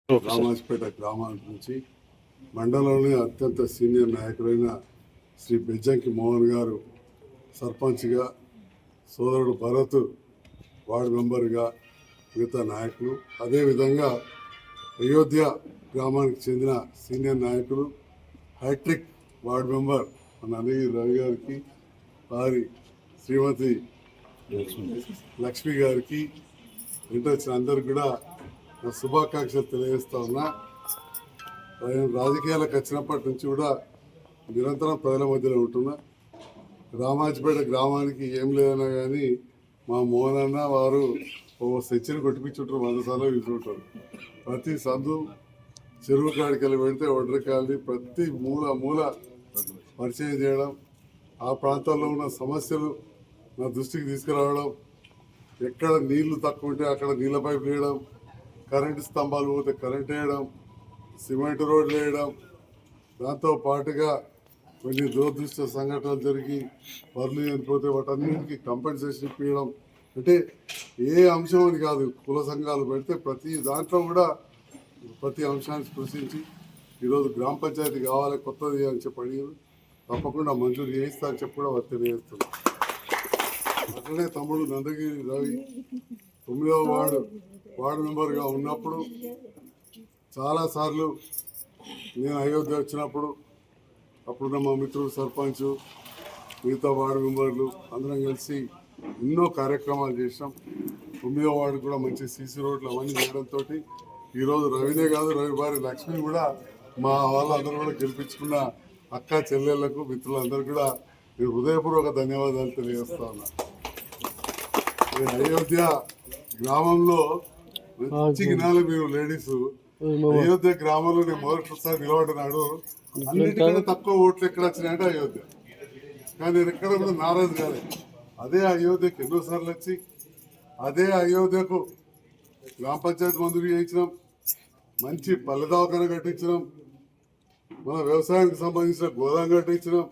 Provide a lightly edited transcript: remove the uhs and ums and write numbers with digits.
రామాజపేట గ్రామం నుంచి మండలంలోని అత్యంత సీనియర్ నాయకుడైన శ్రీ బెజ్జంకి మోహన్ గారు సర్పంచ్గా, సోదరుడు భరత్ వార్డు మెంబర్గా, మిగతా నాయకులు, అదేవిధంగా అయోధ్య గ్రామానికి చెందిన సీనియర్ నాయకులు హ్యాట్రిక్ వార్డు మెంబర్ మన అనిగిరి రవి గారికి, వారి శ్రీమతి లక్ష్మి గారికి, ఇంటి వచ్చిన అందరికి కూడా నా శుభాకాంక్షలు తెలియజేస్తా ఉన్నా. నేను రాజకీయాలకు వచ్చినప్పటి నుంచి కూడా నిరంతరం ప్రజల మధ్యలో ఉంటున్నా. రామాజపేట గ్రామానికి ఏం లేదన్నా కానీ మా మోహన్ అన్న వారు ఓ సెచ్చిని కొట్టిపించుంటారు, 100 సార్లు చూసుకుంటారు. ప్రతి సందు చెరువు కాడికెళ్ళి పెడితే ఒడ్రకాయలు ప్రతి మూల పరిచయం చేయడం, ఆ ప్రాంతాల్లో ఉన్న సమస్యలు నా దృష్టికి తీసుకురావడం, ఎక్కడ నీళ్లు తక్కువ ఉంటే అక్కడ నీళ్ళ పైపు వేయడం, కరెంటు స్తంభాలు పోతే కరెంట్ వేయడం, సిమెంట్ రోడ్లు వేయడం, దాంతో పాటుగా కొన్ని దురదృష్ట సంఘటనలు జరిగి పర్లు చనిపోతే వాటన్నిటికీ కంపెన్సేషన్ ఇప్పించడం. అంటే ఏ అంశం అని కాదు, కుల సంఘాలు పెడితే ప్రతి దాంట్లో కూడా ప్రతి అంశాన్ని స్పృశించి ఈరోజు గ్రామ పంచాయతీ కావాలి కొత్తది అని చెప్పి అడిగారు. తప్పకుండా మంజూరు చేయిస్తా అని చెప్పి కూడా వారు తెలియజేస్తున్నారు. అట్లనే తమ్ముడు నందగిరి రవి 9వ వార్డు మెంబర్గా ఉన్నప్పుడు చాలాసార్లు నేను అయోధ్య వచ్చినప్పుడు అప్పుడున్న మా మిత్రుడు సర్పంచ్, మిగతా వార్డు మెంబర్లు అందరం కలిసి ఎన్నో కార్యక్రమాలు చేసినాం. 9వ వార్డు కూడా మంచి సీసీ రోడ్లు అవన్నీ చేయడంతో ఈరోజు రవినే కాదు, రవి భార్య లక్ష్మి కూడా మా వాళ్ళందరూ కూడా గెలిపించుకున్న అక్క చెల్లెళ్లకు, మిత్రులందరూ కూడా నేను హృదయపూర్వక ధన్యవాదాలు తెలియజేస్తా ఉన్నా. నేను అయోధ్య గ్రామంలో మంచి గినాలి మీరు లేడీస్, అయోధ్య గ్రామంలో నేను మొదటిసారి నిలబడినాడు. అన్నిటికంటే తక్కువ ఓట్లు ఎక్కడ వచ్చినాయంటే అయోధ్య. కానీ నేను ఎక్కడ కూడా నారాజు కాదు. అదే అయోధ్యకు ఎన్నోసార్లు వచ్చి అదే అయోధ్యకు గ్రామ పంచాయతీ మంజూరు చేయించినాం, మంచి పల్లె దవాఖాన కట్టించినాం, మన వ్యవసాయానికి సంబంధించిన గోదాం కట్టించినాం,